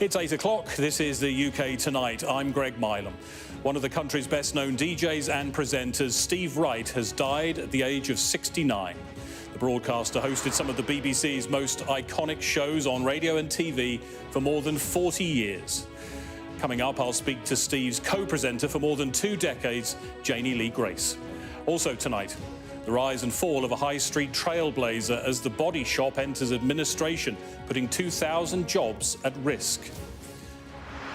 It's 8 o'clock. This is the UK Tonight. I'm Greg Milam. One of the country's best-known DJs and presenters, Steve Wright, has died at the age of 69. The broadcaster hosted some of the BBC's most iconic shows on radio and TV for more than 40 years. Coming up, I'll speak to Steve's co-presenter for more than 2 decades, Janie Lee Grace. Also tonight, the rise and fall of a high street trailblazer as the Body Shop enters administration, putting 2,000 jobs at risk.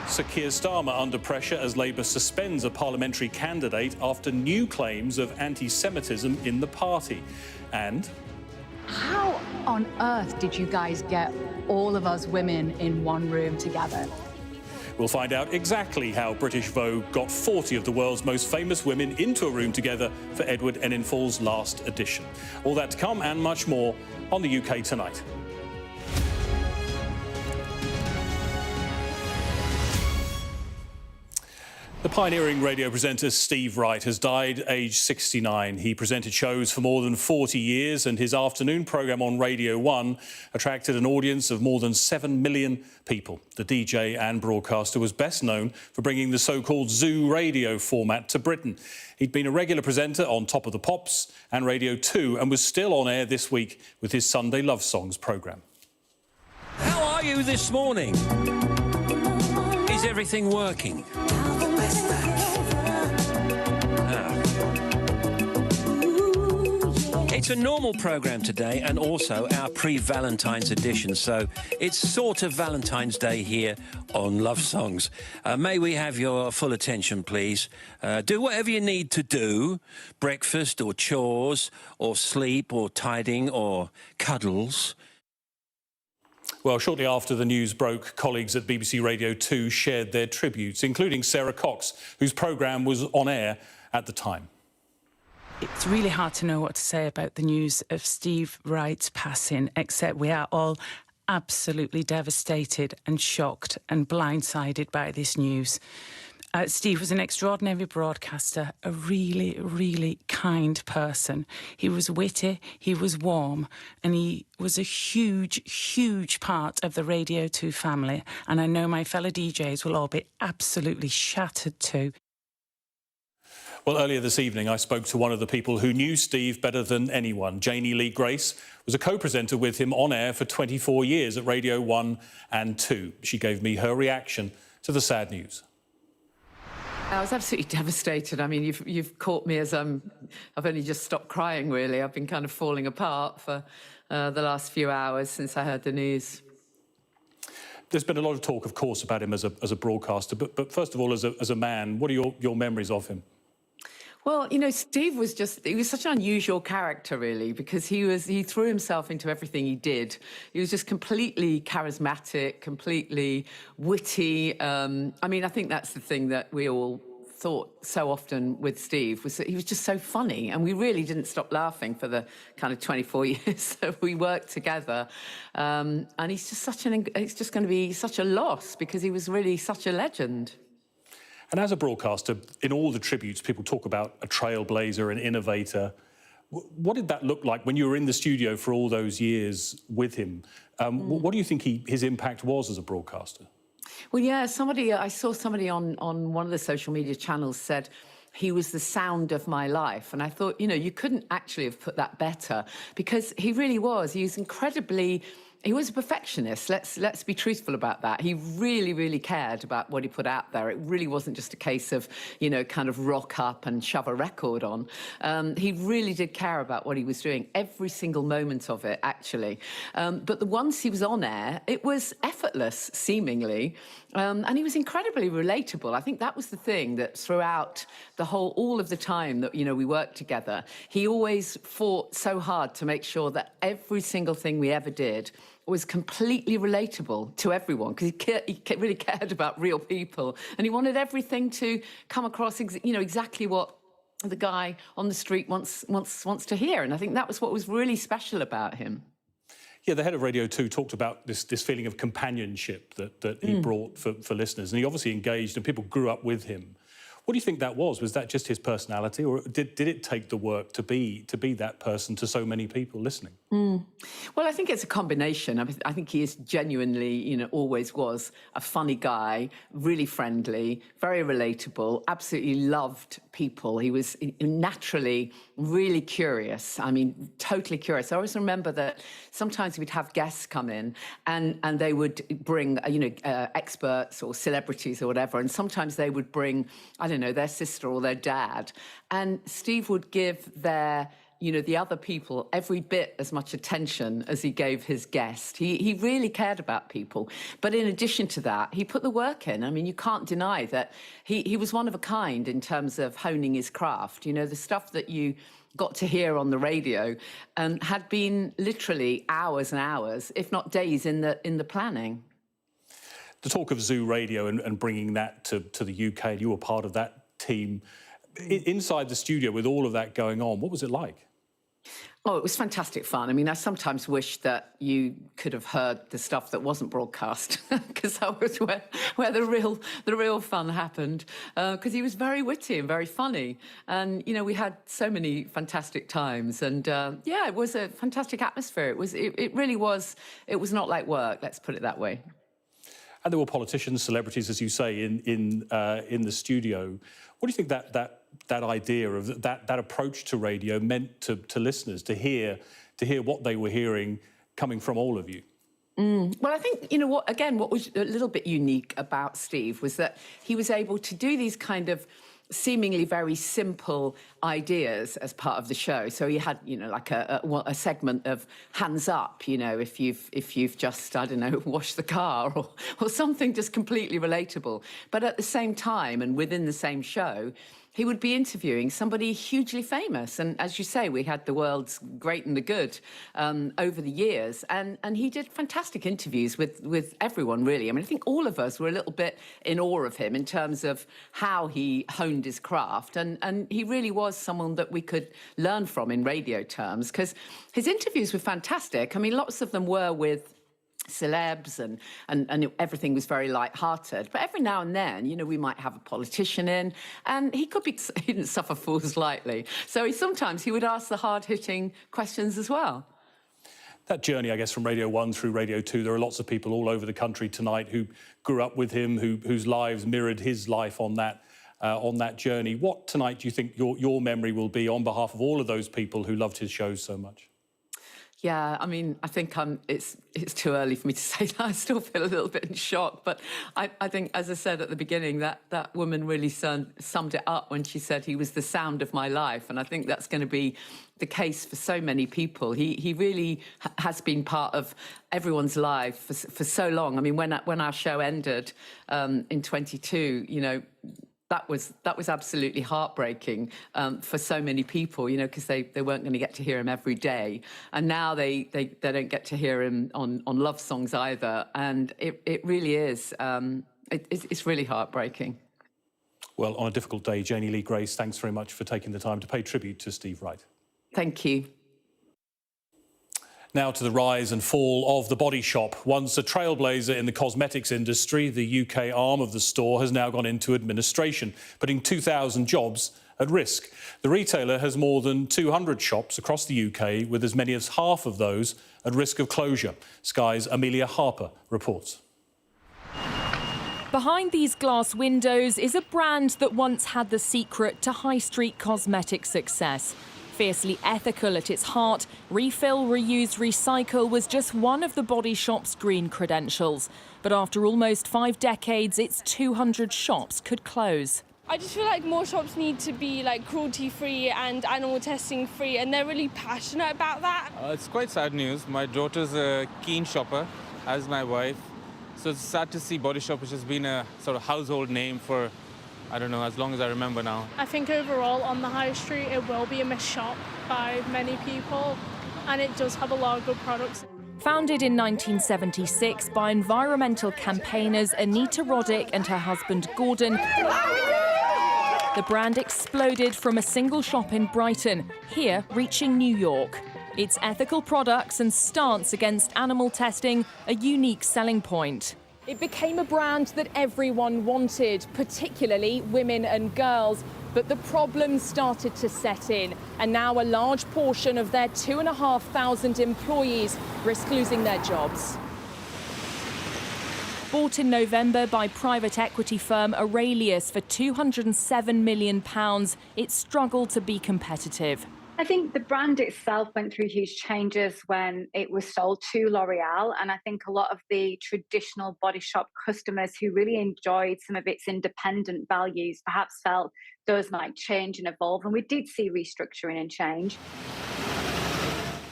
Sir Keir Starmer under pressure as Labour suspends a parliamentary candidate after new claims of anti-Semitism in the party. And how on earth did you guys get all of us women in one room together? We'll find out exactly how British Vogue got 40 of the world's most famous women into a room together for Edward Enninful's last edition. All that to come and much more on the UK Tonight. The pioneering radio presenter Steve Wright has died aged 69. He presented shows for more than 40 years and his afternoon programme on Radio 1 attracted an audience of more than 7 million people. The DJ and broadcaster was best known for bringing the so-called zoo radio format to Britain. He'd been a regular presenter on Top of the Pops and Radio 2 and was still on air this week with his Sunday Love Songs programme. How are you this morning? Is everything working? It's a normal programme today and also our pre-Valentine's edition, so it's sort of Valentine's Day here on Love Songs. May we have your full attention, please? Do whatever you need to do, breakfast or chores or sleep or tidying or cuddles. Well, shortly after the news broke, colleagues at BBC Radio 2 shared their tributes, including Sarah Cox, whose programme was on air at the time. It's really hard to know what to say about the news of Steve Wright's passing, except we are all absolutely devastated and shocked and blindsided by this news. Steve was an extraordinary broadcaster, a really, really kind person. He was witty, he was warm, and he was a huge, huge part of the Radio 2 family. And I know my fellow DJs will all be absolutely shattered too. Well, earlier this evening, I spoke to one of the people who knew Steve better than anyone. Janie Lee Grace was a co-presenter with him on air for 24 years at Radio 1 and 2. She gave me her reaction to the sad news. I was absolutely devastated. I mean, you've caught me as I've only just stopped crying, really. I've been kind of falling apart for the last few hours since I heard the news. There's been a lot of talk, of course, about him as a broadcaster, but first of all, as a man, what are your memories of him? Well, you know, Steve was he was such an unusual character, really, because he threw himself into everything he did. He was just completely charismatic, completely witty. I mean, I think that's the thing that we all thought so often with Steve, was that he was just so funny, and we really didn't stop laughing for the kind of 24 years that we worked together. And he's just it's just going to be such a loss, because he was really such a legend. And as a broadcaster, in all the tributes, people talk about a trailblazer, an innovator. What did that look like when you were in the studio for all those years with him? What do you think his impact was as a broadcaster? Well, yeah, I saw somebody on one of the social media channels said he was the sound of my life. And I thought, you know, you couldn't actually have put that better, because he really was. He was a perfectionist. Let's be truthful about that. He really, really cared about what he put out there. It really wasn't just a case of, you know, kind of rock up and shove a record on. He really did care about what he was doing, every single moment of it, actually. But once he was on air, it was effortless, seemingly. And he was incredibly relatable. I think that was the thing that throughout all of the time that, you know, we worked together, he always fought so hard to make sure that every single thing we ever did was completely relatable to everyone, because he really cared about real people, and he wanted everything to come across, you know, exactly what the guy on the street wants to hear. And I think that was what was really special about him. Yeah, the head of Radio 2 talked about this feeling of companionship that he brought for listeners, and he obviously engaged, and people grew up with him. What do you think that was? Was that just his personality, or did it take the work to be that person to so many people listening? Well, I think it's a combination. I think he is genuinely, always was a funny guy, really friendly, very relatable, absolutely loved people. He was naturally really curious. I mean, totally curious. I always remember that sometimes we'd have guests come in and they would bring, experts or celebrities or whatever, and sometimes they would bring, I don't know, their sister or their dad, and Steve would give their the other people every bit as much attention as he gave his guest. He really cared about people. But in addition to that, he put the work in. I mean, you can't deny that he was one of a kind in terms of honing his craft. The stuff that you got to hear on the radio had been literally hours and hours, if not days, in the planning. The talk of Zoo Radio and bringing that to the UK, and you were part of that team. Inside the studio with all of that going on, what was it like? Oh, it was fantastic fun. I mean, I sometimes wish that you could have heard the stuff that wasn't broadcast, because that was where the real fun happened. Because he was very witty and very funny, and we had so many fantastic times. And it was a fantastic atmosphere. It really was. It was not like work. Let's put it that way. And there were politicians, celebrities, as you say, in the studio. What do you think that idea of that approach to radio meant to listeners, to hear what they were hearing coming from all of you? Well, I think, what was a little bit unique about Steve was that he was able to do these kind of seemingly very simple ideas as part of the show. So he had, like a segment of hands up, if you've just, I don't know, washed the car or something just completely relatable. But at the same time and within the same show, he would be interviewing somebody hugely famous. And as you say, we had the world's great and the good over the years. And he did fantastic interviews with everyone, really. I mean, I think all of us were a little bit in awe of him in terms of how he honed his craft. And he really was someone that we could learn from in radio terms, because his interviews were fantastic. I mean, lots of them were with celebs and everything was very light-hearted. But every now and then, we might have a politician in, and he didn't suffer fools lightly. So sometimes he would ask the hard-hitting questions as well. That journey, I guess, from Radio 1 through Radio 2, there are lots of people all over the country tonight who grew up with him, whose lives mirrored his life on that journey. What tonight do you think your memory will be on behalf of all of those people who loved his shows so much? Yeah, I mean, I think it's too early for me to say that. I still feel a little bit in shock. But I think, as I said at the beginning, that woman really summed it up when she said he was the sound of my life. And I think that's going to be the case for so many people. He really has been part of everyone's life for so long. I mean, when our show ended in 22, that was absolutely heartbreaking for so many people, because they weren't going to get to hear him every day. And now they don't get to hear him on love songs either. And it really is, it's really heartbreaking. Well, on a difficult day, Janie Lee Grace, thanks very much for taking the time to pay tribute to Steve Wright. Thank you. Now to the rise and fall of The Body Shop. Once a trailblazer in the cosmetics industry, the UK arm of the store has now gone into administration, putting 2,000 jobs at risk. The retailer has more than 200 shops across the UK, with as many as half of those at risk of closure. Sky's Amelia Harper reports. Behind these glass windows is a brand that once had the secret to high street cosmetic success. Fiercely ethical at its heart, refill, reuse, recycle was just one of the Body Shop's green credentials. But after almost 5 decades, its 200 shops could close. I just feel like more shops need to be cruelty-free and animal testing-free, and they're really passionate about that. It's quite sad news. My daughter's a keen shopper, as my wife. So it's sad to see Body Shop, which has been a sort of household name for, I don't know, as long as I remember now. I think overall on the high street it will be a missed shop by many people, and it does have a lot of good products. Founded in 1976 by environmental campaigners Anita Roddick and her husband Gordon, the brand exploded from a single shop in Brighton, here reaching New York. Its ethical products and stance against animal testing a unique selling point. It became a brand that everyone wanted, particularly women and girls. But the problems started to set in, and now a large portion of their 2,500 employees risk losing their jobs. Bought in November by private equity firm Aurelius for £207 million, it struggled to be competitive. I think the brand itself went through huge changes when it was sold to L'Oreal, and I think a lot of the traditional Body Shop customers who really enjoyed some of its independent values perhaps felt those might change and evolve, and we did see restructuring and change.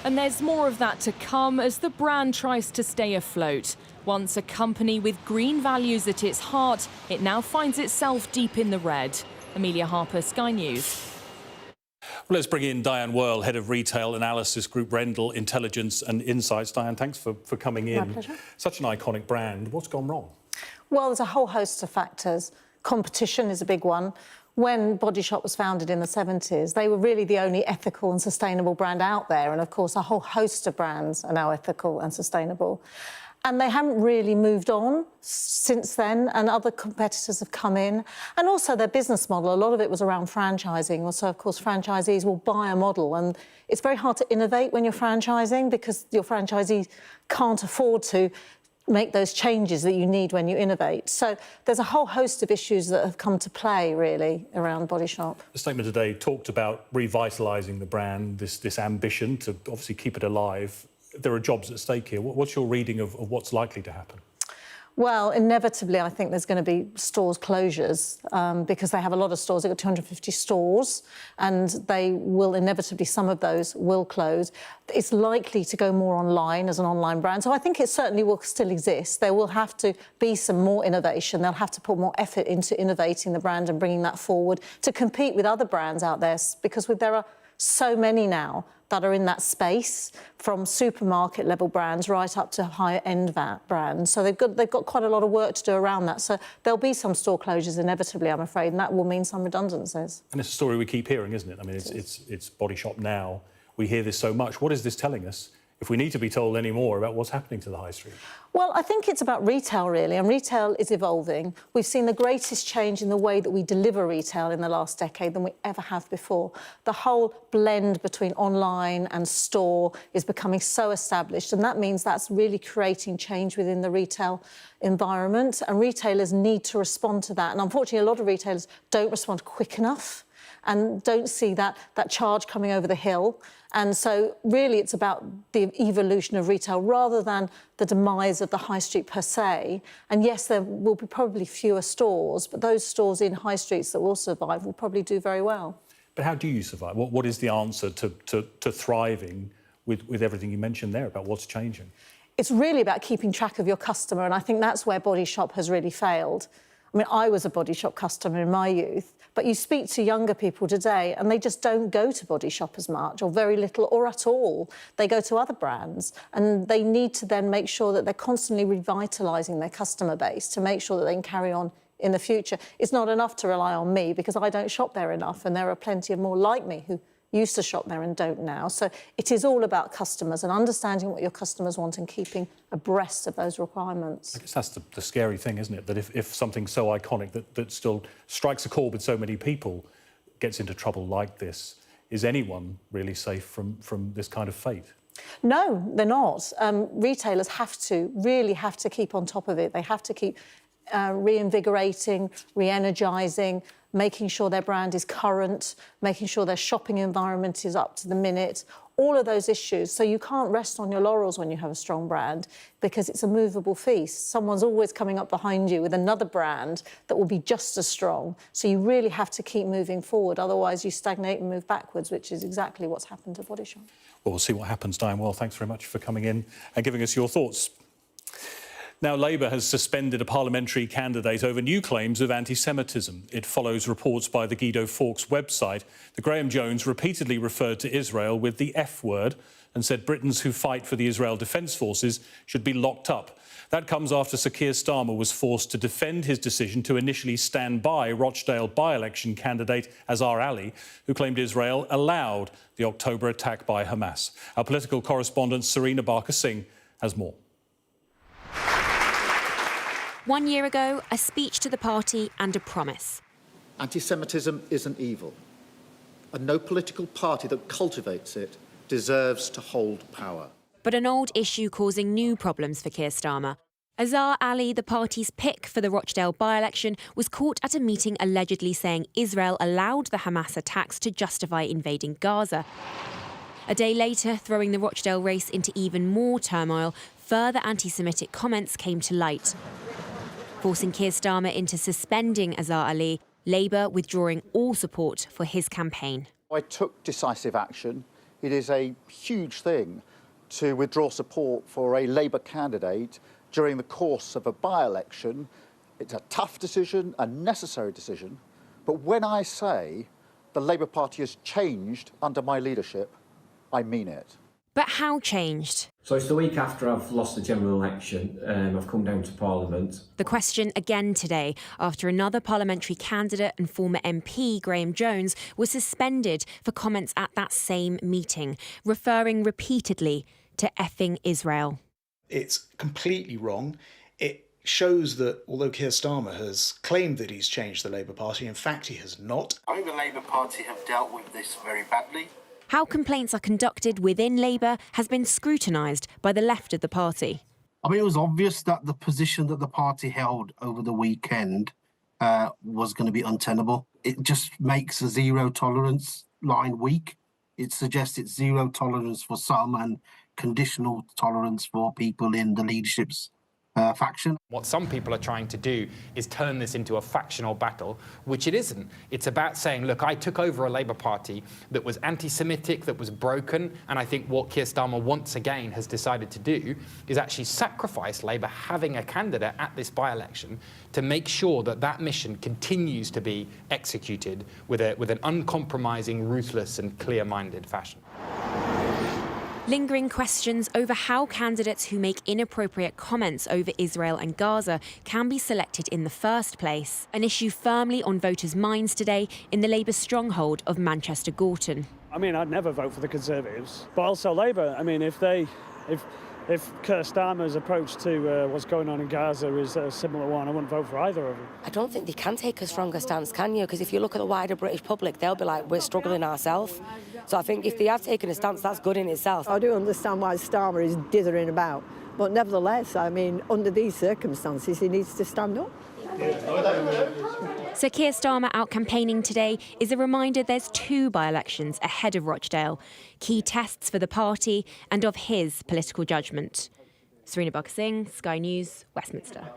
And there's more of that to come as the brand tries to stay afloat. Once a company with green values at its heart, it now finds itself deep in the red. Amelia Harper, Sky News. Well, let's bring in Diane Whirl, Head of Retail Analysis Group Rendell Intelligence and Insights. Diane, thanks for coming in. My pleasure. Such an iconic brand. What's gone wrong? Well, there's a whole host of factors. Competition is a big one. When Body Shop was founded in the 70s, they were really the only ethical and sustainable brand out there. And, of course, a whole host of brands are now ethical and sustainable. And they haven't really moved on since then, and other competitors have come in. And also their business model, a lot of it was around franchising. Also, of course, franchisees will buy a model, and it's very hard to innovate when you're franchising because your franchisees can't afford to make those changes that you need when you innovate. So there's a whole host of issues that have come to play, really, around Body Shop. The statement today talked about revitalising the brand, this ambition to obviously keep it alive. There are jobs at stake here. What's your reading of what's likely to happen? Well, inevitably, I think there's going to be stores closures because they have a lot of stores. They've got 250 stores, and they will inevitably, some of those will close. It's likely to go more online as an online brand. So I think it certainly will still exist. There will have to be some more innovation. They'll have to put more effort into innovating the brand and bringing that forward to compete with other brands out there, because there are so many now that are in that space, from supermarket level brands right up to higher end brands. So they've got quite a lot of work to do around that. So there'll be some store closures inevitably, I'm afraid, and that will mean some redundancies. And it's a story we keep hearing, isn't it? I mean, it's Body Shop now. We hear this so much. What is this telling us, if we need to be told any more about what's happening to the high street? Well, I think it's about retail, really, and retail is evolving. We've seen the greatest change in the way that we deliver retail in the last decade than we ever have before. The whole blend between online and store is becoming so established, and that means that's really creating change within the retail environment, and retailers need to respond to that. And unfortunately, a lot of retailers don't respond quick enough and don't see that charge coming over the hill. And so really it's about the evolution of retail rather than the demise of the high street per se. And yes, there will be probably fewer stores, but those stores in high streets that will survive will probably do very well. But how do you survive? What is the answer to thriving with everything you mentioned there about what's changing? It's really about keeping track of your customer, and I think that's where Body Shop has really failed. I mean, I was a Body Shop customer in my youth, but you speak to younger people today and they just don't go to Body Shop as much, or very little, or at all. They go to other brands, and they need to then make sure that they're constantly revitalising their customer base to make sure that they can carry on in the future. It's not enough to rely on me because I don't shop there enough, and there are plenty of more like me who used to shop there and don't now. So it is all about customers and understanding what your customers want and keeping abreast of those requirements. I guess that's the scary thing, isn't it? That if something so iconic that still strikes a chord with so many people gets into trouble like this, is anyone really safe from this kind of fate? No, they're not. Retailers really have to keep on top of it. They have to keep reinvigorating, re-energising, making sure their brand is current, making sure their shopping environment is up to the minute, all of those issues. So you can't rest on your laurels when you have a strong brand because it's a movable feast. Someone's always coming up behind you with another brand that will be just as strong. So you really have to keep moving forward. Otherwise, you stagnate and move backwards, which is exactly what's happened to Body Shop. Well, we'll see what happens, Diane. Well, thanks very much for coming in and giving us your thoughts. Now, Labour has suspended a parliamentary candidate over new claims of anti-Semitism. It follows reports by the Guido Fawkes website that Graham Jones repeatedly referred to Israel with the F word and said Britons who fight for the Israel Defence Forces should be locked up. That comes after Sir Keir Starmer was forced to defend his decision to initially stand by Rochdale by-election candidate Azhar Ali, who claimed Israel allowed the October attack by Hamas. Our political correspondent Serena Barker-Singh has more. 1 year ago, a speech to the party and a promise. Anti-Semitism isn't evil, and no political party that cultivates it deserves to hold power. But an old issue causing new problems for Keir Starmer. Azhar Ali, the party's pick for the Rochdale by-election, was caught at a meeting allegedly saying Israel allowed the Hamas attacks to justify invading Gaza. A day later, throwing the Rochdale race into even more turmoil, further anti-Semitic comments came to light, forcing Keir Starmer into suspending Azhar Ali, Labour withdrawing all support for his campaign. I took decisive action. It is a huge thing to withdraw support for a Labour candidate during the course of a by-election. It's a tough decision, a necessary decision. But when I say the Labour Party has changed under my leadership, I mean it. But how changed? So it's the week after I've lost the general election. I've come down to Parliament. The question again today, after another parliamentary candidate and former MP, Graham Jones, was suspended for comments at that same meeting, referring repeatedly to effing Israel. It's completely wrong. It shows that although Keir Starmer has claimed that he's changed the Labour Party, in fact he has not. I think the Labour Party have dealt with this very badly. How complaints are conducted within Labour has been scrutinised by the left of the party. I mean, it was obvious that the position that the party held over the weekend was going to be untenable. It just makes a zero tolerance line weak. It suggests it's zero tolerance for some and conditional tolerance for people in the leadership's faction. What some people are trying to do is turn this into a factional battle, which it isn't. It's about saying, look, I took over a Labour Party that was anti-Semitic, that was broken, and I think what Keir Starmer once again has decided to do is actually sacrifice Labour having a candidate at this by-election to make sure that that mission continues to be executed with an uncompromising, ruthless and clear-minded fashion. Lingering questions over how candidates who make inappropriate comments over Israel and Gaza can be selected in the first place. An issue firmly on voters' minds today in the Labour stronghold of Manchester Gorton. I mean, I'd never vote for the Conservatives, but also Labour. I mean, if Keir Starmer's approach to what's going on in Gaza is a similar one, I wouldn't vote for either of them. I don't think they can take a stronger stance, can you? Because if you look at the wider British public, they'll be like, we're struggling ourselves. So I think if they have taken a stance, that's good in itself. I do understand why Starmer is dithering about, but nevertheless, I mean, under these circumstances, he needs to stand up. Sir Keir Starmer out campaigning today is a reminder there's two by-elections ahead of Rochdale, key tests for the party and of his political judgment. Serena Barker-Singh, Sky News, Westminster.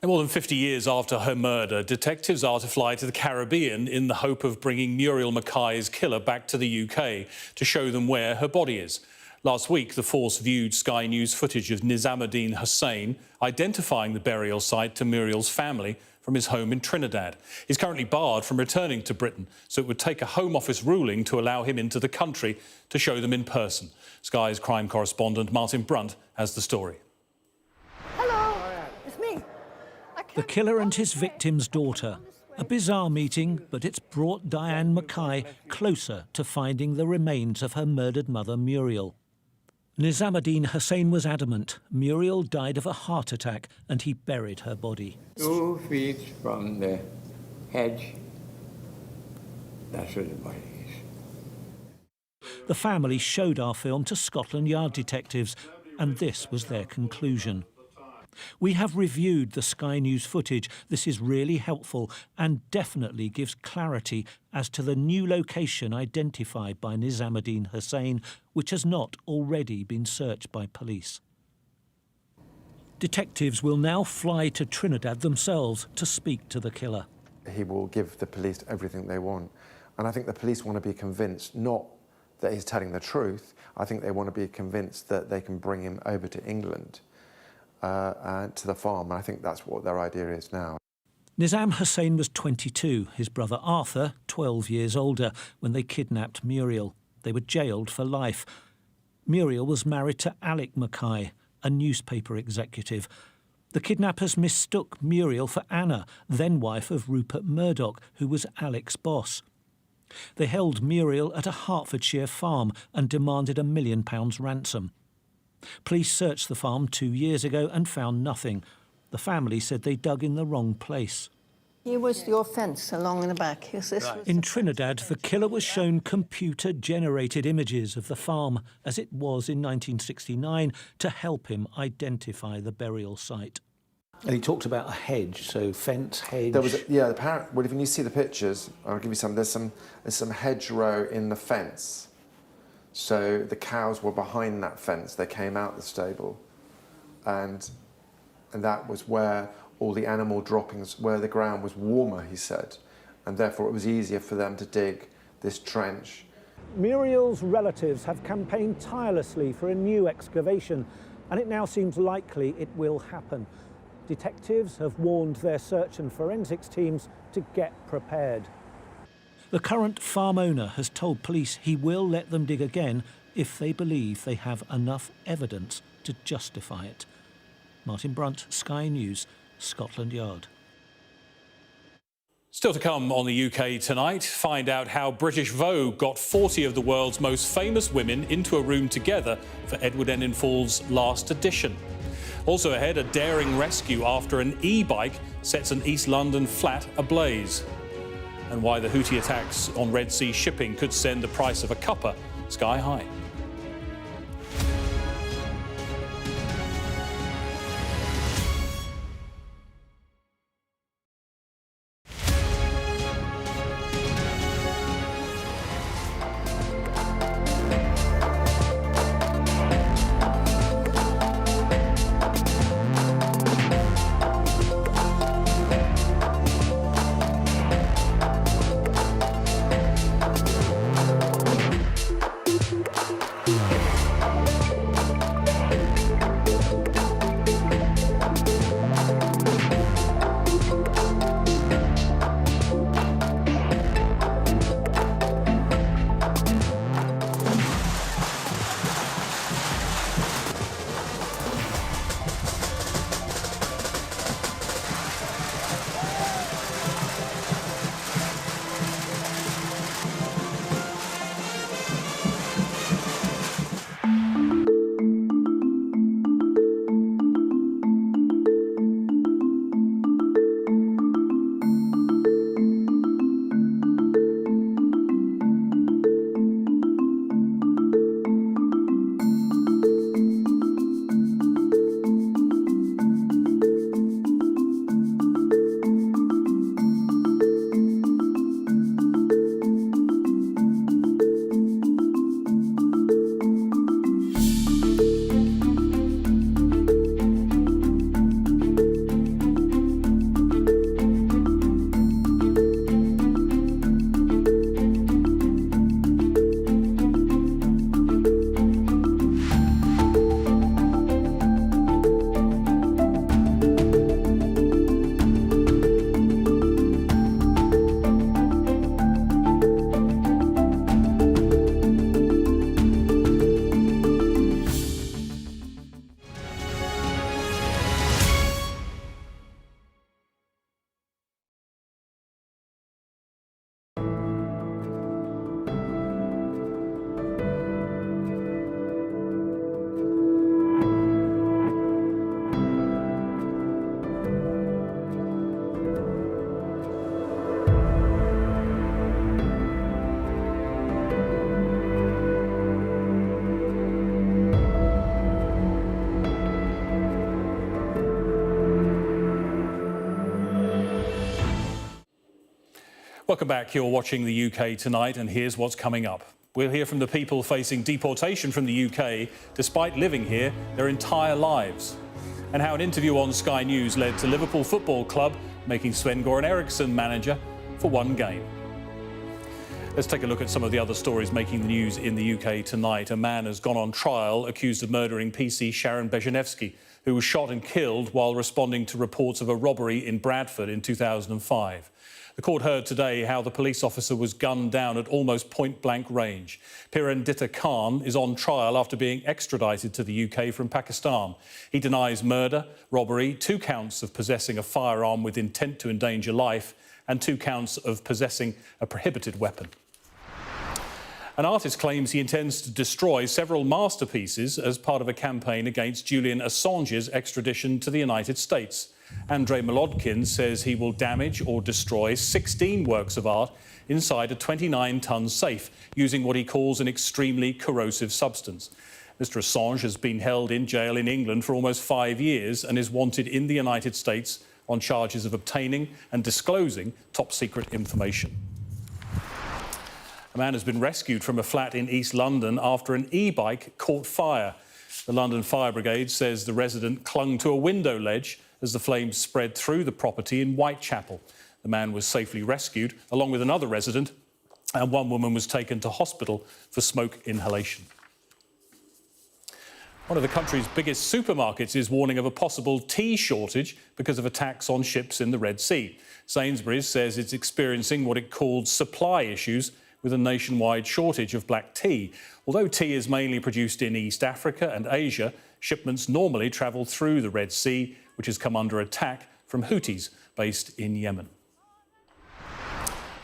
More than 50 years after her murder, detectives are to fly to the Caribbean in the hope of bringing Muriel Mackay's killer back to the UK to show them where her body is. Last week, the force viewed Sky News footage of Nizamuddin Hussain identifying the burial site to Muriel's family from his home in Trinidad. He's currently barred from returning to Britain, so it would take a Home Office ruling to allow him into the country to show them in person. Sky's crime correspondent Martin Brunt has the story. The killer and his victim's daughter. A bizarre meeting, but it's brought Diane Mackay closer to finding the remains of her murdered mother, Muriel. Nizamuddin Hussain was adamant Muriel died of a heart attack and he buried her body. 2 feet from the hedge, that's where the body is. The family showed our film to Scotland Yard detectives, and this was their conclusion. We have reviewed the Sky News footage. This is really helpful and definitely gives clarity as to the new location identified by Nizamuddin Hussain, which has not already been searched by police. Detectives will now fly to Trinidad themselves to speak to the killer. He will give the police everything they want. And I think the police want to be convinced not that he's telling the truth. I think they want to be convinced that they can bring him over to England. To the farm, and I think that's what their idea is now. Nizam Hussain was 22, his brother Arthur 12 years older, when they kidnapped Muriel. They were jailed for life. Muriel was married to Alec Mackay, a newspaper executive. The kidnappers mistook Muriel for Anna, then wife of Rupert Murdoch, who was Alec's boss. They held Muriel at a Hertfordshire farm and demanded £1 million ransom. Police searched the farm 2 years ago and found nothing. The family said they dug in the wrong place. Here was your fence along in the back. In Trinidad, the killer was shown computer-generated images of the farm as it was in 1969 to help him identify the burial site. And he talked about a hedge, so fence, hedge. There was well, when you see the pictures, I'll give you some. There's some hedgerow in the fence. So the cows were behind that fence. They came out the stable, and that was where all the animal droppings, where the ground was warmer, he said, and therefore it was easier for them to dig this trench. Muriel's relatives have campaigned tirelessly for a new excavation, and it now seems likely it will happen. Detectives have warned their search and forensics teams to get prepared. The current farm owner has told police he will let them dig again if they believe they have enough evidence to justify it. Martin Brunt, Sky News, Scotland Yard. Still to come on the UK tonight, find out how British Vogue got 40 of the world's most famous women into a room together for Edward Enninful's last edition. Also ahead, a daring rescue after an e-bike sets an East London flat ablaze. And why the Houthi attacks on Red Sea shipping could send the price of a cuppa sky high. Welcome back. You're watching the UK Tonight, and here's what's coming up. We'll hear from the people facing deportation from the UK despite living here their entire lives, and how an interview on Sky News led to Liverpool Football Club making Sven-Göran Eriksson manager for one game. Let's take a look at some of the other stories making the news in the UK tonight. A man has gone on trial accused of murdering PC Sharon Bezhanevsky, who was shot and killed while responding to reports of a robbery in Bradford in 2005. The court heard today how the police officer was gunned down at almost point-blank range. Pirendita Khan is on trial after being extradited to the UK from Pakistan. He denies murder, robbery, 2 counts of possessing a firearm with intent to endanger life, and 2 counts of possessing a prohibited weapon. An artist claims he intends to destroy several masterpieces as part of a campaign against Julian Assange's extradition to the United States. Andrei Molodkin says he will damage or destroy 16 works of art inside a 29-ton safe using what he calls an extremely corrosive substance. Mr. Assange has been held in jail in England for almost 5 years and is wanted in the United States on charges of obtaining and disclosing top-secret information. A man has been rescued from a flat in East London after an e-bike caught fire. The London Fire Brigade says the resident clung to a window ledge as the flames spread through the property in Whitechapel. The man was safely rescued, along with another resident, and one woman was taken to hospital for smoke inhalation. One of the country's biggest supermarkets is warning of a possible tea shortage because of attacks on ships in the Red Sea. Sainsbury's says it's experiencing what it called supply issues with a nationwide shortage of black tea. Although tea is mainly produced in East Africa and Asia, shipments normally travel through the Red Sea, which has come under attack from Houthis based in Yemen.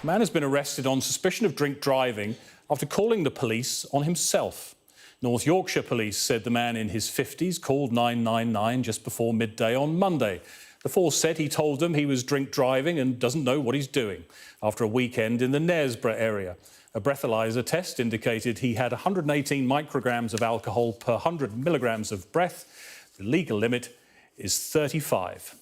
A man has been arrested on suspicion of drink driving after calling the police on himself. North Yorkshire Police said the man in his 50s called 999 just before midday on Monday. The force said he told them he was drink driving and doesn't know what he's doing after a weekend in the Knaresborough area. A breathalyzer test indicated he had 118 micrograms of alcohol per 100 milligrams of breath. The legal limit is 35.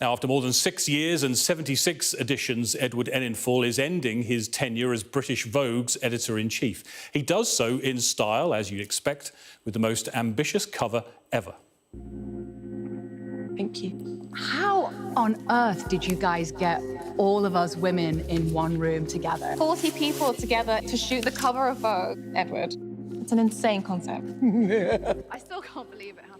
Now, after more than 6 years and 76 editions, Edward Enninful is ending his tenure as British Vogue's editor-in-chief. He does so in style, as you'd expect, with the most ambitious cover ever. Thank you. How on earth did you guys get all of us women in one room together? 40 people together to shoot the cover of Vogue, Edward. It's an insane concept. I still can't believe it happened.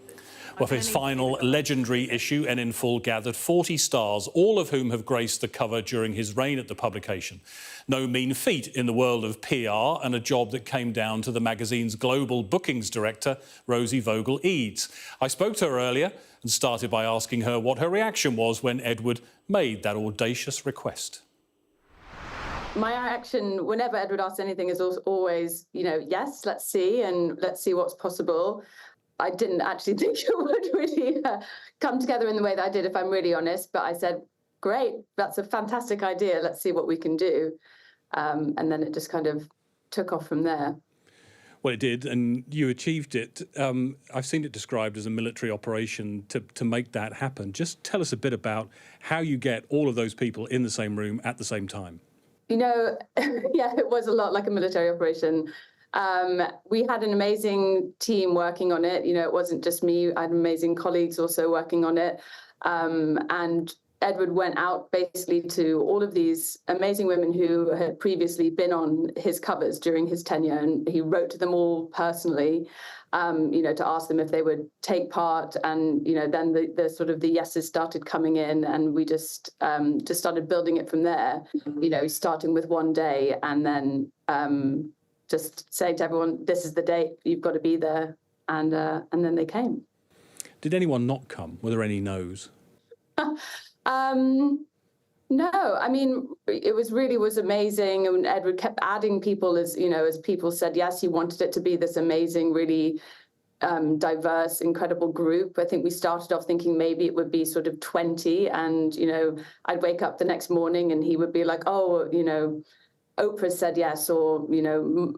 Well, for his final legendary issue, Enninful gathered 40 stars, all of whom have graced the cover during his reign at the publication. No mean feat in the world of PR, and a job that came down to the magazine's global bookings director, Rosie Vogel-Eads. I spoke to her earlier and started by asking her what her reaction was when Edward made that audacious request. My reaction, whenever Edward asks anything, is always, yes, let's see, and let's see what's possible. I didn't actually think it would really come together in the way that I did, if I'm really honest. But I said, great, that's a fantastic idea. Let's see what we can do. And then it just kind of took off from there. Well, it did, and you achieved it. I've seen it described as a military operation to make that happen. Just tell us a bit about how you get all of those people in the same room at the same time. Yeah, it was a lot like a military operation. We had an amazing team working on it. It wasn't just me. I had amazing colleagues also working on it. And Edward went out basically to all of these amazing women who had previously been on his covers during his tenure. And he wrote to them all personally, to ask them if they would take part. And, then the sort of the yeses started coming in, and we just started building it from there, starting with one day and then just saying to everyone, this is the date, you've got to be there. And then they came. Did anyone not come? Were there any no's? No, I mean, it was amazing. And Edward kept adding people as people said yes, he wanted it to be this amazing, really diverse, incredible group. I think we started off thinking maybe it would be sort of 20. And, I'd wake up the next morning and he would be like, oh, Oprah said yes, or,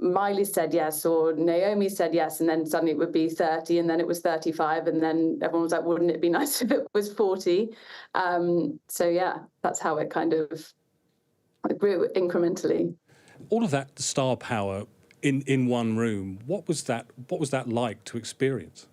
Miley said yes, or Naomi said yes, and then suddenly it would be 30, and then it was 35, and then everyone was like, wouldn't it be nice if it was 40? So, yeah, that's how it kind of grew incrementally. All of that star power in one room, what was that like to experience?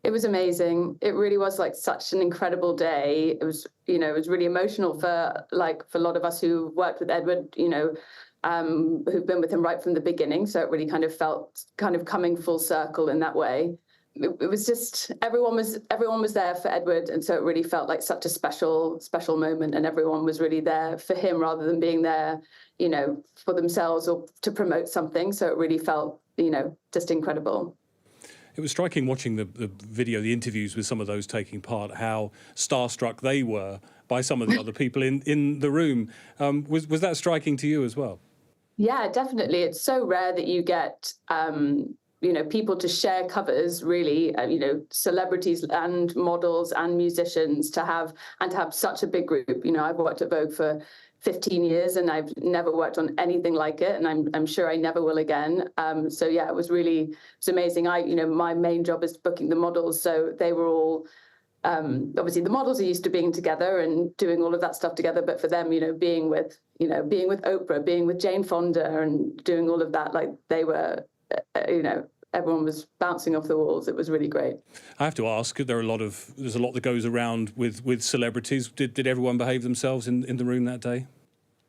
It was amazing. It really was like such an incredible day. It was, it was really emotional for a lot of us who worked with Edward, who've been with him right from the beginning. So it really kind of felt coming full circle in that way. It was just everyone was there for Edward, and so it really felt like such a special moment, and everyone was really there for him rather than being there, for themselves or to promote something. So it really felt, just incredible. It was striking watching the video, the interviews with some of those taking part, how starstruck they were by some of the other people in the room. Was that striking to you as well? Yeah, definitely. It's so rare that you get, people to share covers, really, celebrities and models and musicians to have such a big group. I've worked at Vogue for 15 years and I've never worked on anything like it, and I'm sure I never will again. So yeah, it was amazing. My main job is booking the models, so they were all obviously the models are used to being together and doing all of that stuff together, but for them, being with Oprah, being with Jane Fonda and doing all of that, like they were, everyone was bouncing off the walls. It was really great. I have to ask, there's a lot that goes around with celebrities. Did everyone behave themselves in the room that day?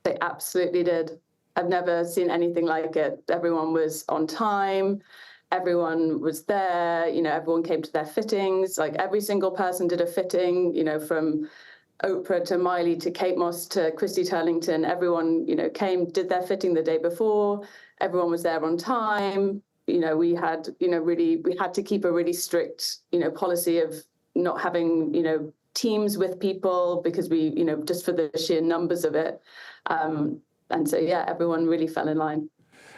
They absolutely did. I've never seen anything like it. Everyone was on time. Everyone was there, everyone came to their fittings. Like every single person did a fitting, from Oprah to Miley to Kate Moss to Christy Turlington. Everyone, came, did their fitting the day before. Everyone was there on time. We had to keep a really strict, policy of not having, teams with people because we, just for the sheer numbers of it. And so, yeah, everyone really fell in line.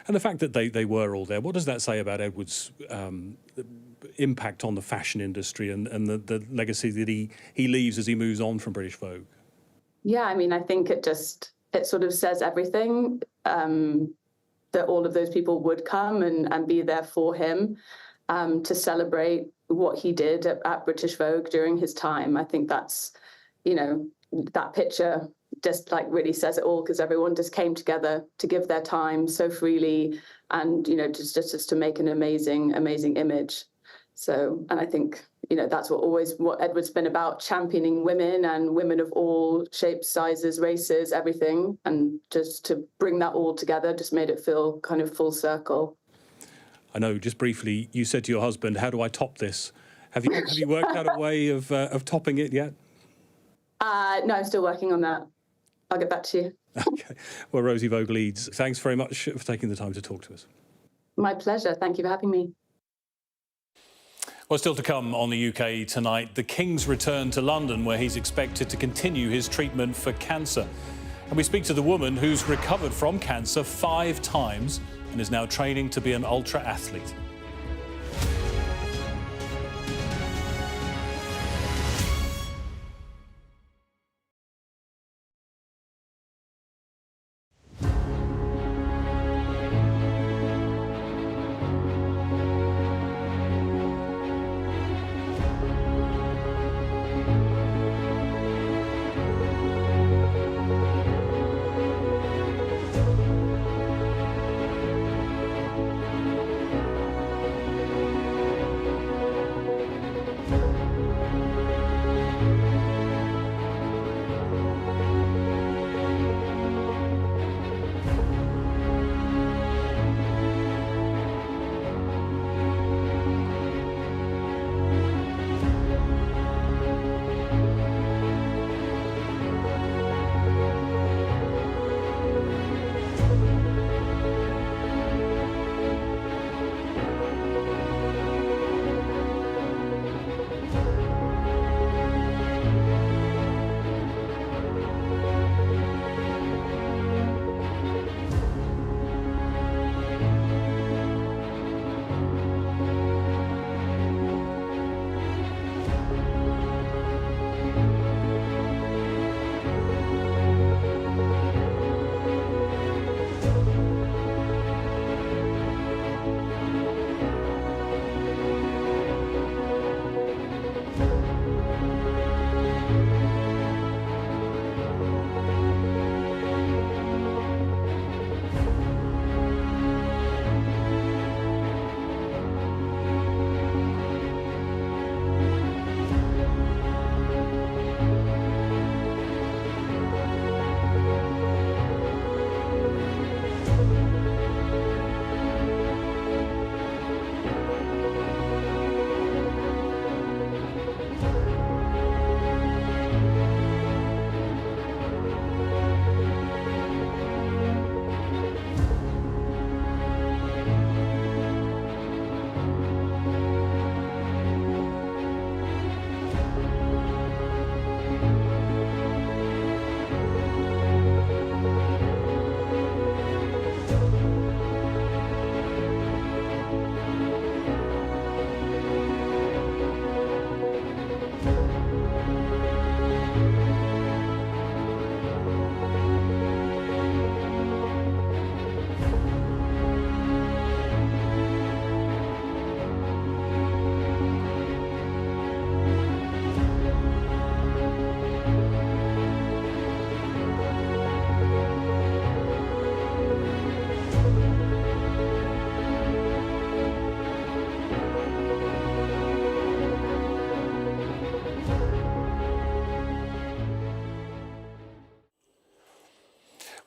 And the fact that they were all there, what does that say about Edward's impact on the fashion industry and the legacy that he leaves as he moves on from British Vogue? Yeah, I mean, I think it sort of says everything, that all of those people would come and be there for him to celebrate what he did at British Vogue during his time. I think that's, that picture just like really says it all, because everyone just came together to give their time so freely and, just to make an amazing image. So, and I think, that's what Edward's been about, championing women and women of all shapes, sizes, races, everything. And just to bring that all together just made it feel kind of full circle. I know, just briefly, you said to your husband, how do I top this? Have you worked out a way of topping it yet? No, I'm still working on that. I'll get back to you. Okay. Well, Rosie Vogue Leeds, thanks very much for taking the time to talk to us. My pleasure. Thank you for having me. Well, still to come on the UK tonight, the King's return to London, where he's expected to continue his treatment for cancer. And we speak to the woman who's recovered from cancer 5 times and is now training to be an ultra athlete.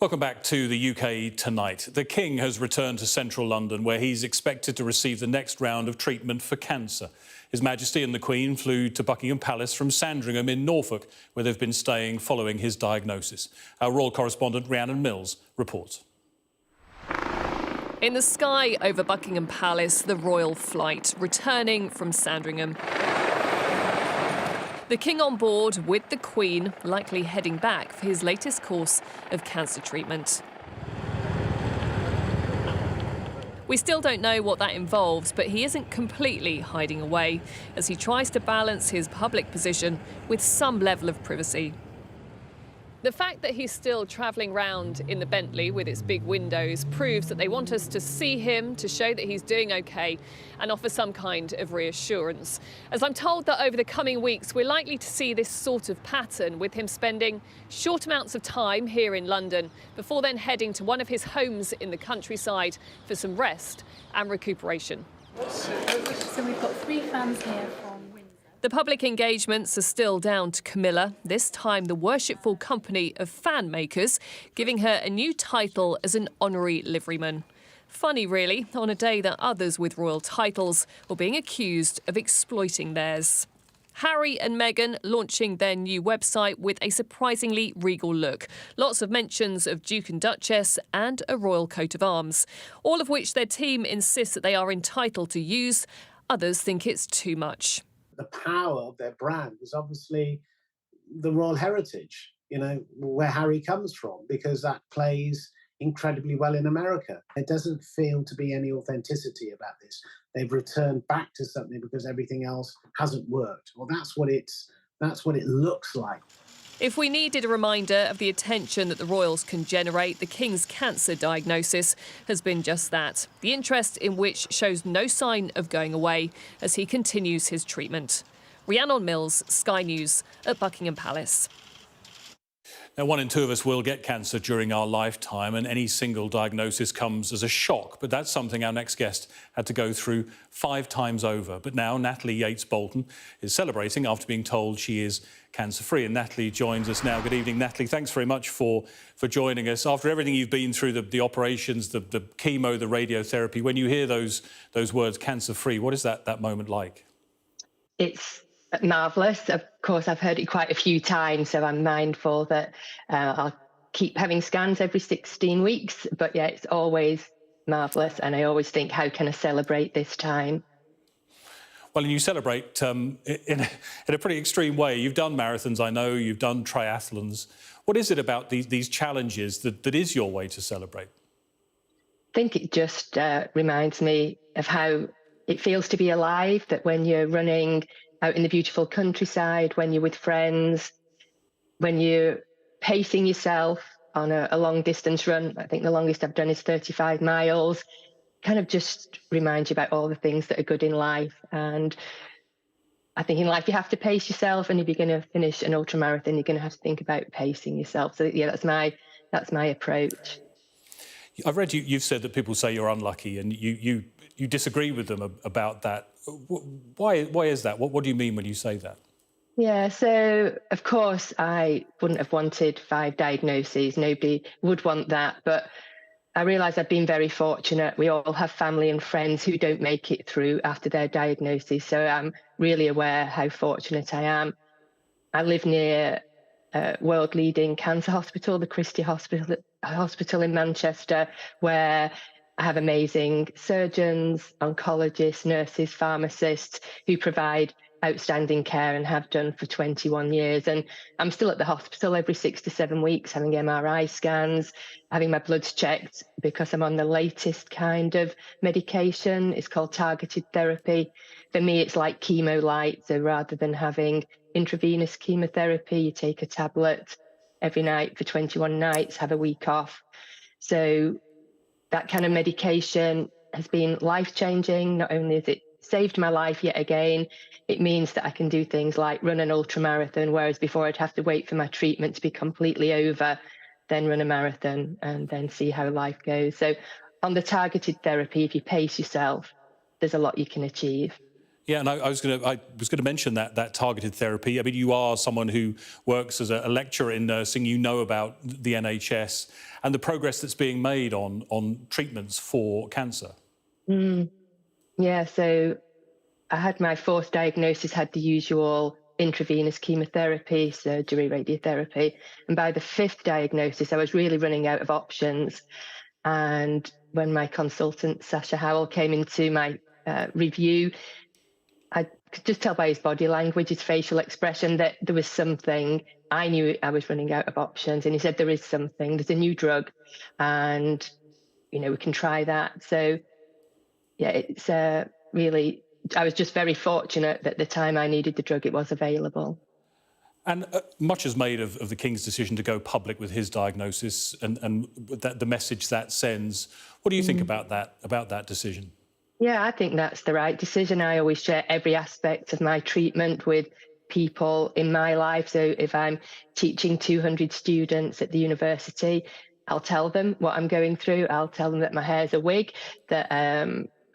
Welcome back to the UK Tonight. The King has returned to central London, where he's expected to receive the next round of treatment for cancer. His Majesty and the Queen flew to Buckingham Palace from Sandringham in Norfolk, where they've been staying following his diagnosis. Our royal correspondent Rhiannon Mills reports. In the sky over Buckingham Palace, the royal flight returning from Sandringham. The King on board with the Queen, likely heading back for his latest course of cancer treatment. We still don't know what that involves, but he isn't completely hiding away as he tries to balance his public position with some level of privacy. The fact that he's still travelling round in the Bentley with its big windows proves that they want us to see him, to show that he's doing OK and offer some kind of reassurance. As I'm told that over the coming weeks, we're likely to see this sort of pattern, with him spending short amounts of time here in London before then heading to one of his homes in the countryside for some rest and recuperation. So we've got 3 fans here from The public engagements are still down to Camilla, this time the worshipful company of fan makers, giving her a new title as an honorary liveryman. Funny, really, on a day that others with royal titles were being accused of exploiting theirs. Harry and Meghan launching their new website with a surprisingly regal look. Lots of mentions of Duke and Duchess and a royal coat of arms, all of which their team insists that they are entitled to use. Others think it's too much. The power of their brand is obviously the royal heritage, you know, where Harry comes from, because that plays incredibly well in America. There doesn't feel to be any authenticity about this. They've returned back to something because everything else hasn't worked. Well, that's what it looks like. If we needed a reminder of the attention that the royals can generate, the King's cancer diagnosis has been just that. The interest in which shows no sign of going away as he continues his treatment. Rhiannon Mills, Sky News at Buckingham Palace. Now, 1 in 2 of us will get cancer during our lifetime, and any single diagnosis comes as a shock. But that's something our next guest had to go through 5 times over. But now Natalie Yates-Bolton is celebrating after being told she is cancer-free. And Natalie joins us now. Good evening, Natalie. Thanks very much for joining us. After everything you've been through, the operations, the chemo, the radiotherapy, when you hear those words, cancer-free, what is that moment like? It's marvellous. Of course, I've heard it quite a few times, so I'm mindful that I'll keep having scans every 16 weeks. But yeah, it's always marvellous, and I always think, how can I celebrate this time? Well, and you celebrate in a pretty extreme way. You've done marathons, I know, you've done triathlons. What is it about these challenges that is your way to celebrate? I think it just reminds me of how it feels to be alive, that when you're running out in the beautiful countryside, when you're with friends, when you're pacing yourself on a long distance run. I think the longest I've done is 35 miles. Kind of just reminds you about all the things that are good in life. And I think in life you have to pace yourself, and if you're going to finish an ultramarathon, you're going to have to think about pacing yourself. So yeah, that's my approach. I've read you've said that people say you're unlucky, and you disagree with them about that. Why is that? What do you mean when you say that? Yeah, so of course I wouldn't have wanted 5 diagnoses. Nobody would want that. But I realise I've been very fortunate. We all have family and friends who don't make it through after their diagnosis. So I'm really aware how fortunate I am. I live near a world-leading cancer hospital, the Christie Hospital in Manchester, where I have amazing surgeons, oncologists, nurses, pharmacists who provide outstanding care and have done for 21 years. And I'm still at the hospital every 6 to 7 weeks, having MRI scans, having my bloods checked, because I'm on the latest kind of medication. It's called targeted therapy. For me, it's like chemo light. So rather than having intravenous chemotherapy, you take a tablet every night for 21 nights, have a week off. So that kind of medication has been life-changing. Not only has it saved my life yet again, it means that I can do things like run an ultramarathon, whereas before I'd have to wait for my treatment to be completely over, then run a marathon and then see how life goes. So on the targeted therapy, if you pace yourself, there's a lot you can achieve. Yeah, and I was going to mention that targeted therapy. I mean, you are someone who works as a lecturer in nursing. You know about the NHS and the progress that's being made on treatments for cancer. Yeah, so I had my fourth diagnosis, had the usual intravenous chemotherapy, surgery, radiotherapy. And by the fifth diagnosis, I was really running out of options. And when my consultant, Sasha Howell, came into my review, I could just tell by his body language, his facial expression, that there was something. I knew I was running out of options. And he said, there is something, there's a new drug, and, you know, we can try that. So, yeah, it's really, I was just very fortunate that at the time I needed the drug, it was available. And much is made of the King's decision to go public with his diagnosis and the message that sends. What do you think about that decision? Yeah, I think that's the right decision. I always share every aspect of my treatment with people in my life. So if I'm teaching 200 students at the university, I'll tell them what I'm going through. I'll tell them that my hair's a wig, that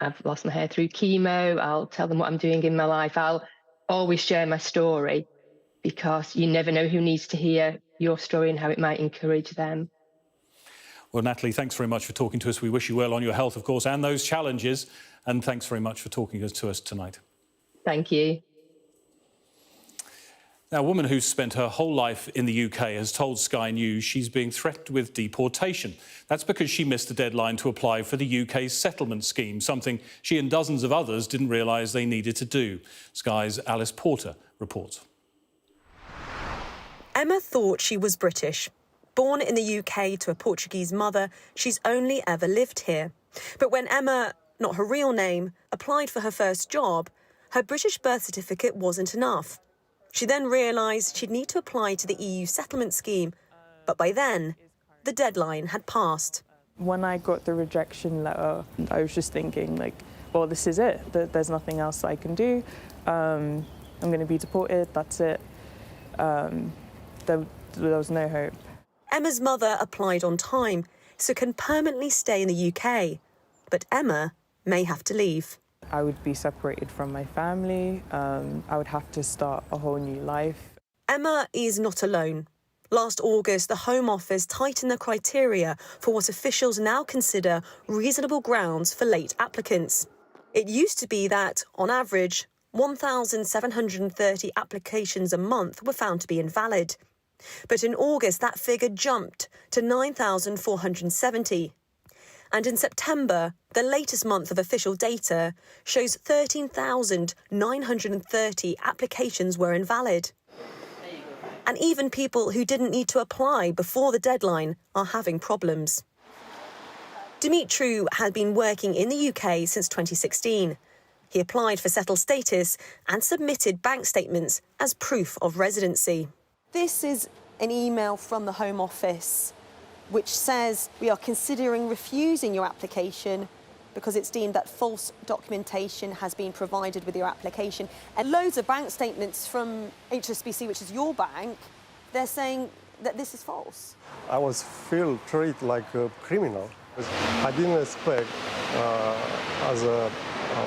I've lost my hair through chemo. I'll tell them what I'm doing in my life. I'll always share my story, because you never know who needs to hear your story and how it might encourage them. Well, Natalie, thanks very much for talking to us. We wish you well on your health, of course, and those challenges. And thanks very much for talking to us tonight. Thank you. Now, a woman who's spent her whole life in the UK has told Sky News she's being threatened with deportation. That's because she missed the deadline to apply for the UK's settlement scheme, something she and dozens of others didn't realise they needed to do. Sky's Alice Porter reports. Emma thought she was British. Born in the UK to a Portuguese mother, she's only ever lived here. But when Emma, not her real name, applied for her first job, her British birth certificate wasn't enough. She then realised she'd need to apply to the EU settlement scheme, but by then, the deadline had passed. When I got the rejection letter, I was just thinking, like, well, this is it. There's nothing else I can do. I'm going to be deported, that's it. There was no hope. Emma's mother applied on time, so can permanently stay in the UK. But Emma may have to leave. I would be separated from my family. I would have to start a whole new life. Emma is not alone. Last August, the Home Office tightened the criteria for what officials now consider reasonable grounds for late applicants. It used to be that, on average, 1,730 applications a month were found to be invalid. But in August, that figure jumped to 9,470. And in September, the latest month of official data shows 13,930 applications were invalid. And even people who didn't need to apply before the deadline are having problems. Dimitru had been working in the UK since 2016. He applied for settled status and submitted bank statements as proof of residency. This is an email from the Home Office which says we are considering refusing your application because it's deemed that false documentation has been provided with your application. And loads of bank statements from HSBC, which is your bank, they're saying that this is false. I was treated like a criminal. I didn't expect as an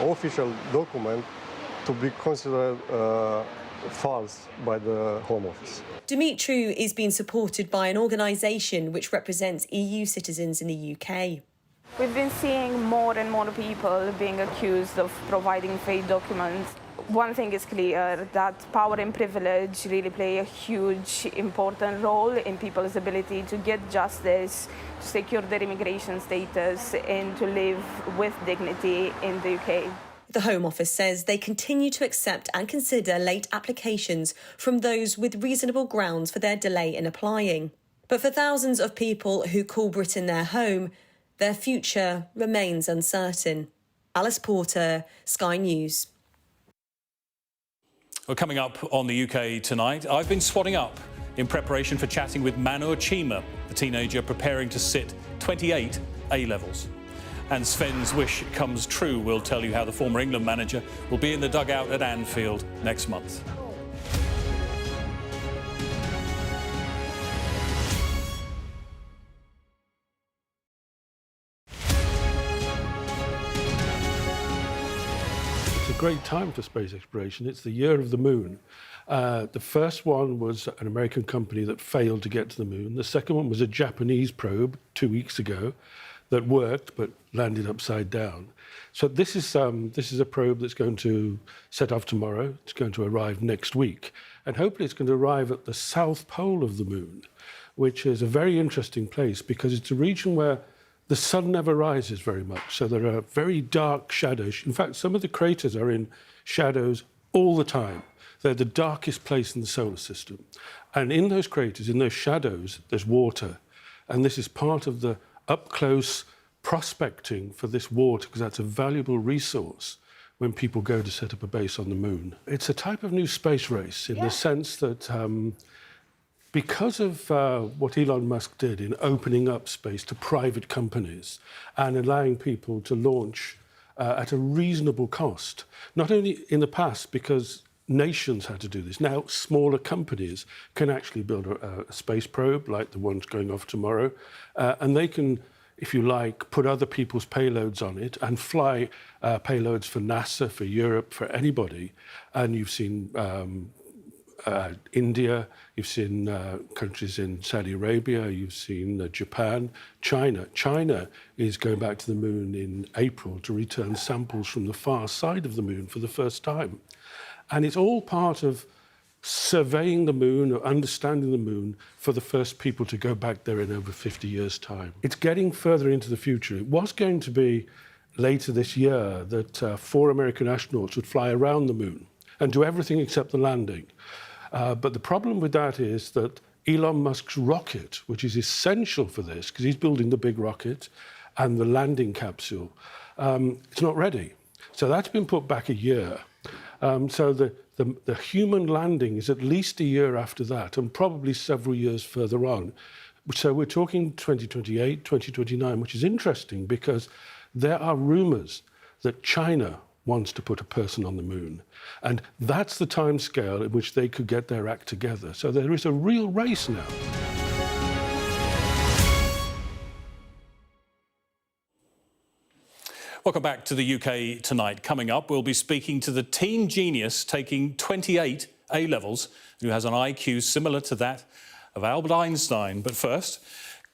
official document to be considered false by the Home Office. Dimitru is being supported by an organisation which represents EU citizens in the UK. We've been seeing more and more people being accused of providing fake documents. One thing is clear, that power and privilege really play a huge, important role in people's ability to get justice, to secure their immigration status and to live with dignity in the UK. The Home Office says they continue to accept and consider late applications from those with reasonable grounds for their delay in applying. But for thousands of people who call Britain their home, their future remains uncertain. Alice Porter, Sky News. Well, coming up on the UK tonight, I've been swatting up in preparation for chatting with Manu Chima, the teenager preparing to sit 28 A-levels. And Sven's wish comes true. We'll tell you how the former England manager will be in the dugout at Anfield next month. It's a great time for space exploration. It's the year of the moon. The first one was an American company that failed to get to the moon. The second one was a Japanese probe 2 weeks ago that worked but landed upside down. So this is a probe that's going to set off tomorrow. It's going to arrive next week. And hopefully it's going to arrive at the south pole of the moon, which is a very interesting place because it's a region where the sun never rises very much. So there are very dark shadows. In fact, some of the craters are in shadows all the time. They're the darkest place in the solar system. And in those craters, in those shadows, there's water. And this is part of the up-close prospecting for this water, because that's a valuable resource when people go to set up a base on the moon. It's a type of new space race in the sense that because of what Elon Musk did in opening up space to private companies and allowing people to launch at a reasonable cost, not only in the past because nations had to do this, now smaller companies can actually build a space probe like the one's going off tomorrow, and they can, if you like, put other people's payloads on it and fly payloads for NASA, for Europe, for anybody. And you've seen India, you've seen countries in Saudi Arabia, you've seen Japan, China. China is going back to the moon in April to return samples from the far side of the moon for the first time. And it's all part of surveying the moon or understanding the moon for the first people to go back there in over 50 years' time. It's getting further into the future. It was going to be later this year that 4 American astronauts would fly around the moon and do everything except the landing. But the problem with that is that Elon Musk's rocket, which is essential for this, because he's building the big rocket and the landing capsule, it's not ready. So that's been put back a year. So the human landing is at least a year after that, and probably several years further on. So we're talking 2028, 2029, which is interesting because there are rumours that China wants to put a person on the moon. And that's the timescale in which they could get their act together. So there is a real race now. Welcome back to the UK Tonight. Coming up, we'll be speaking to the teen genius taking 28 A-levels, who has an IQ similar to that of Albert Einstein. But first,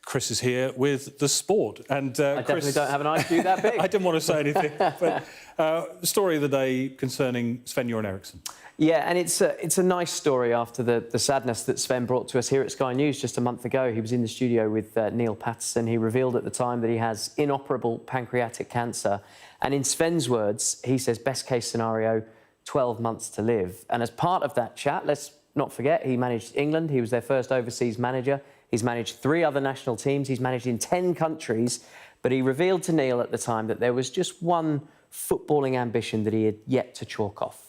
Chris is here with the sport. And I definitely don't have an IQ that big. I didn't want to say anything, but the story of the day concerning Sven-Göran Eriksson. Yeah, and it's a nice story after the sadness that Sven brought to us here at Sky News just a month ago. He was in the studio with Neil Patterson. He revealed at the time that he has inoperable pancreatic cancer. And in Sven's words, he says, best case scenario, 12 months to live. And as part of that chat, let's not forget, he managed England. He was their first overseas manager. He's managed 3 other national teams. He's managed in 10 countries. But he revealed to Neil at the time that there was just one footballing ambition that he had yet to chalk off.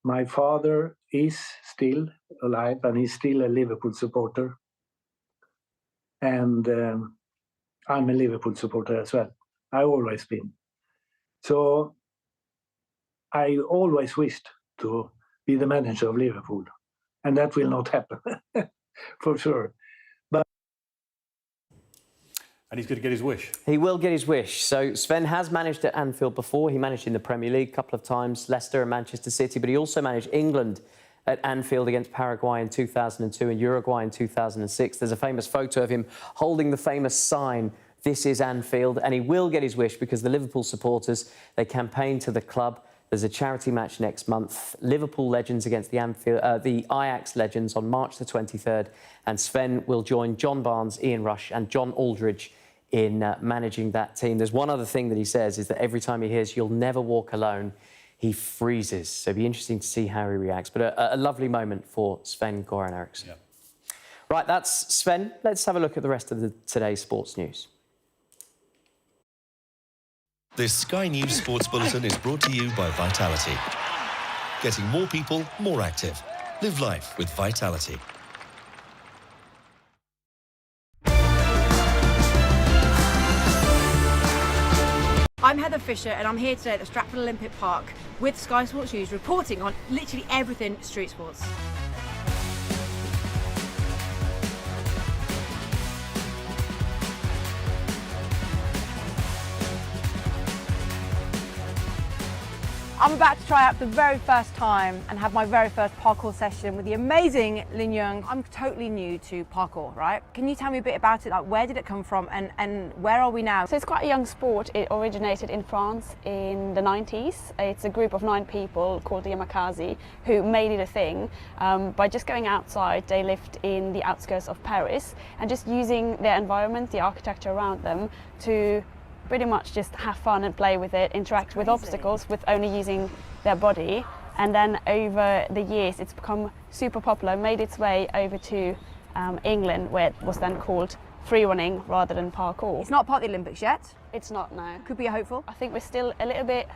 My father is still alive and he's still a Liverpool supporter. And I'm a Liverpool supporter as well. I've always been. So I always wished to be the manager of Liverpool. And that will not happen, for sure. And he's going to get his wish. He will get his wish. So Sven has managed at Anfield before. He managed in the Premier League a couple of times, Leicester and Manchester City, but he also managed England at Anfield against Paraguay in 2002 and Uruguay in 2006. There's a famous photo of him holding the famous sign, "This is Anfield," and he will get his wish because the Liverpool supporters, they campaign to the club. There's a charity match next month. Liverpool legends against the Ajax legends on March the 23rd. And Sven will join John Barnes, Ian Rush and John Aldridge in managing that team. There's one other thing that he says is that every time he hears "you'll never walk alone," he freezes. So it'll be interesting to see how he reacts. But a lovely moment for Sven-Göran Eriksson. Yeah. Right, that's Sven. Let's have a look at the rest of today's sports news. This Sky News Sports Bulletin is brought to you by Vitality. Getting more people more active. Live life with Vitality. I'm Heather Fisher and I'm here today at the Stratford Olympic Park with Sky Sports News, reporting on literally everything street sports. I'm about to try out for the very first time and have my very first parkour session with the amazing Lin Young. I'm totally new to parkour, right? Can you tell me a bit about it? Like, where did it come from and where are we now? So it's quite a young sport. It originated in France in the 90s. It's a group of 9 people called the Yamakasi who made it a thing by just going outside. They lived in the outskirts of Paris and just using their environment, the architecture around them, to pretty much just have fun and play with it, interact with obstacles with only using their body. And then over the years it's become super popular, made its way over to England, where it was then called free running rather than parkour. It's not part of the Olympics yet? It's not, no. Could be a hopeful? I think we're still a little bit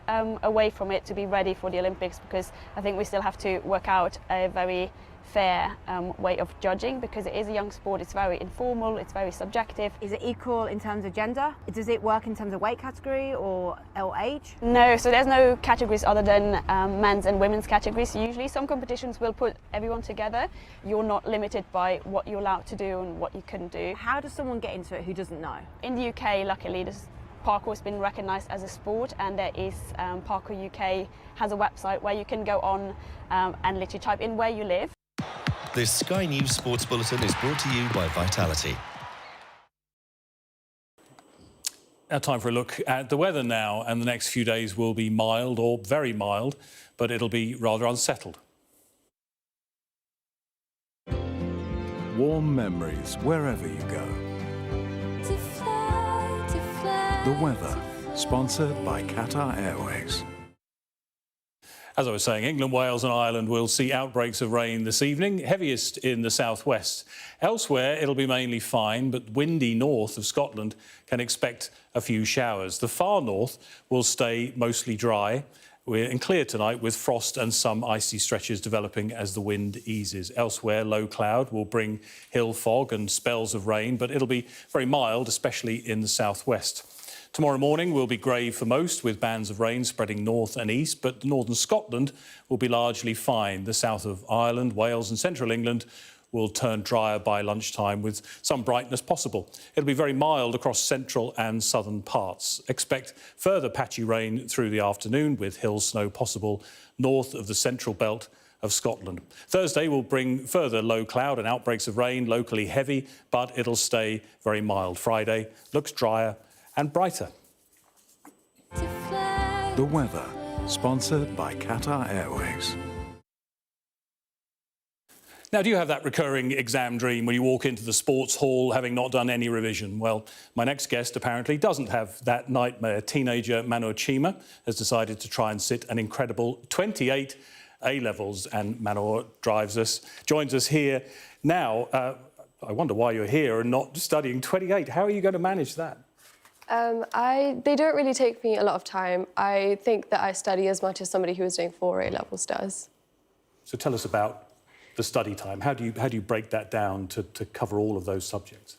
away from it to be ready for the Olympics, because I think we still have to work out a very fair way of judging, because it is a young sport. It's very informal, it's very subjective. Is it equal in terms of gender? Does it work in terms of weight category or age? No, so there's no categories other than men's and women's categories. Usually some competitions will put everyone together. You're not limited by what you're allowed to do and what you couldn't do. How does someone get into it who doesn't know? In the UK, luckily, parkour has been recognised as a sport, and there is Parkour UK has a website where you can go on and literally type in where you live. This Sky News Sports Bulletin is brought to you by Vitality. Now, time for a look at the weather now, and the next few days will be mild or very mild, but it'll be rather unsettled. Warm memories wherever you go. The weather, sponsored by Qatar Airways. As I was saying, England, Wales and Ireland will see outbreaks of rain this evening, heaviest in the southwest. Elsewhere, it'll be mainly fine, but windy north of Scotland can expect a few showers. The far north will stay mostly dry and clear tonight, with frost and some icy stretches developing as the wind eases. Elsewhere, low cloud will bring hill fog and spells of rain, but it'll be very mild, especially in the southwest. Tomorrow morning will be grey for most, with bands of rain spreading north and east, but northern Scotland will be largely fine. The south of Ireland, Wales and central England will turn drier by lunchtime, with some brightness possible. It'll be very mild across central and southern parts. Expect further patchy rain through the afternoon, with hill snow possible north of the central belt of Scotland. Thursday will bring further low cloud and outbreaks of rain, locally heavy, but it'll stay very mild. Friday looks drier and brighter. The weather, sponsored by Qatar Airways. Now, do you have that recurring exam dream when you walk into the sports hall having not done any revision? Well, my next guest apparently doesn't have that nightmare. Teenager Manu Chima has decided to try and sit an incredible 28 A-levels, and Manu joins us here now. I wonder why you're here and not studying 28. How are you going to manage that? They don't really take me a lot of time. I think that I study as much as somebody who is doing 4 A-levels does. So tell us about the study time. How do you break that down to cover all of those subjects?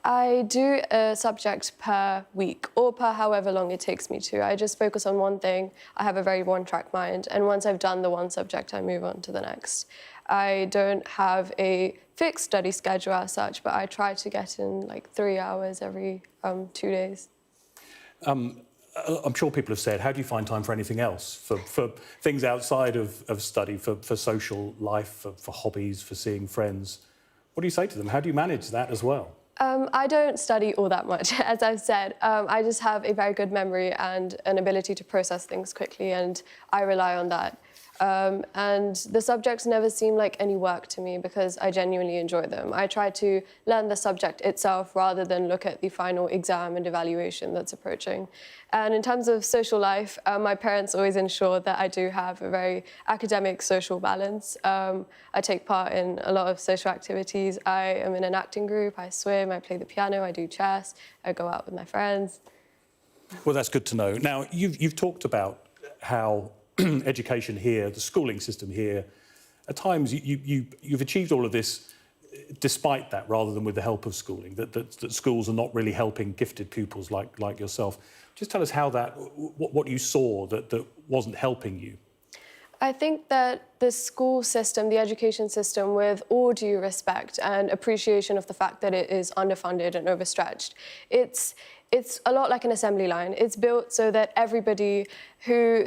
I do a subject per week, or per however long it takes me to. I just focus on one thing. I have a very one-track mind, and once I've done the one subject, I move on to the next. I don't have a fixed study schedule as such, but I try to get in like 3 hours every 2 days. I'm sure people have said, how do you find time for anything else? For things outside of study, for social life, for hobbies, for seeing friends? What do you say to them? How do you manage that as well? I don't study all that much, as I've said. I just have a very good memory and an ability to process things quickly, and I rely on that. And the subjects never seem like any work to me because I genuinely enjoy them. I try to learn the subject itself rather than look at the final exam and evaluation that's approaching. And in terms of social life, my parents always ensure that I do have a very academic social balance. I take part in a lot of social activities. I am in an acting group, I swim, I play the piano, I do chess, I go out with my friends. Well, that's good to know. Now, you've talked about how education here, the schooling system here, at times you've achieved all of this despite that, rather than with the help of schooling, that schools are not really helping gifted pupils like yourself. Just tell us how what you saw that wasn't helping you. I think that the school system, the education system, with all due respect and appreciation of the fact that it is underfunded and overstretched, it's a lot like an assembly line. It's built so that everybody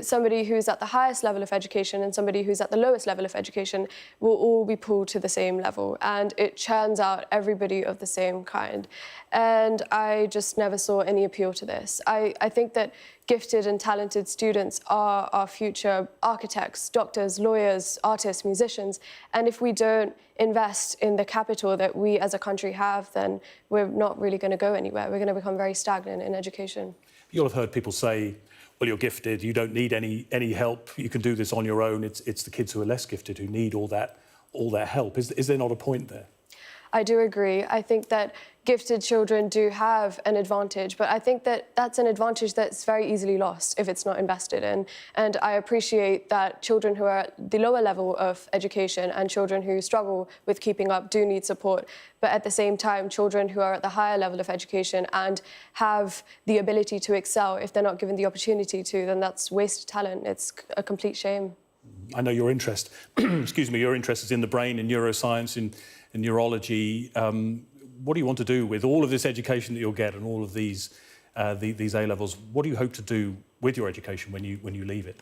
somebody who's at the highest level of education and somebody who's at the lowest level of education will all be pulled to the same level, and it churns out everybody of the same kind. And I just never saw any appeal to this. I think that gifted and talented students are our future architects, doctors, lawyers, artists, musicians, and if we don't invest in the capital that we as a country have, then we're not really going to go anywhere. We're going to become very stagnant in education. You'll have heard people say, well, you're gifted, you don't need any help, you can do this on your own. It's the kids who are less gifted who need all that help. Is there not a point there? I do agree. I think that gifted children do have an advantage, but I think that that's an advantage that's very easily lost if it's not invested in. And I appreciate that children who are at the lower level of education and children who struggle with keeping up do need support. But at the same time, children who are at the higher level of education and have the ability to excel, if they're not given the opportunity to, then that's wasted talent. It's a complete shame. I know your interest, excuse me, your interest is in the brain, in neuroscience, in neurology. What do you want to do with all of this education that you'll get and all of these A-levels? What do you hope to do with your education when you leave it?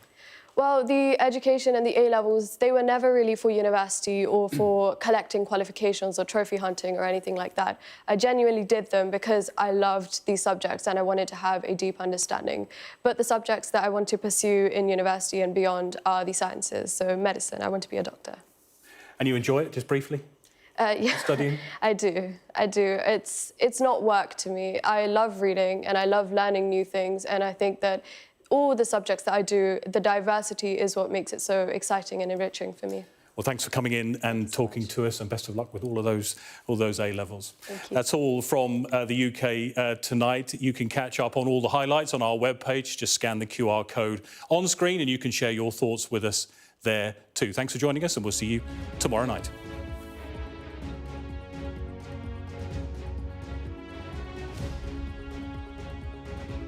Well, the education and the A-levels, they were never really for university or for collecting qualifications or trophy hunting or anything like that. I genuinely did them because I loved these subjects and I wanted to have a deep understanding. But the subjects that I want to pursue in university and beyond are the sciences, so medicine. I want to be a doctor. And you enjoy it, just briefly? Yeah, studying? I do. It's not work to me. I love reading and I love learning new things, and I think that all the subjects that I do, the diversity is what makes it so exciting and enriching for me. Well, thanks for coming in and talking to us, and best of luck with all those A-levels. Thank you. That's all from the UK tonight. You can catch up on all the highlights on our webpage. Just scan the QR code on screen and you can share your thoughts with us there too. Thanks for joining us, and we'll see you tomorrow night.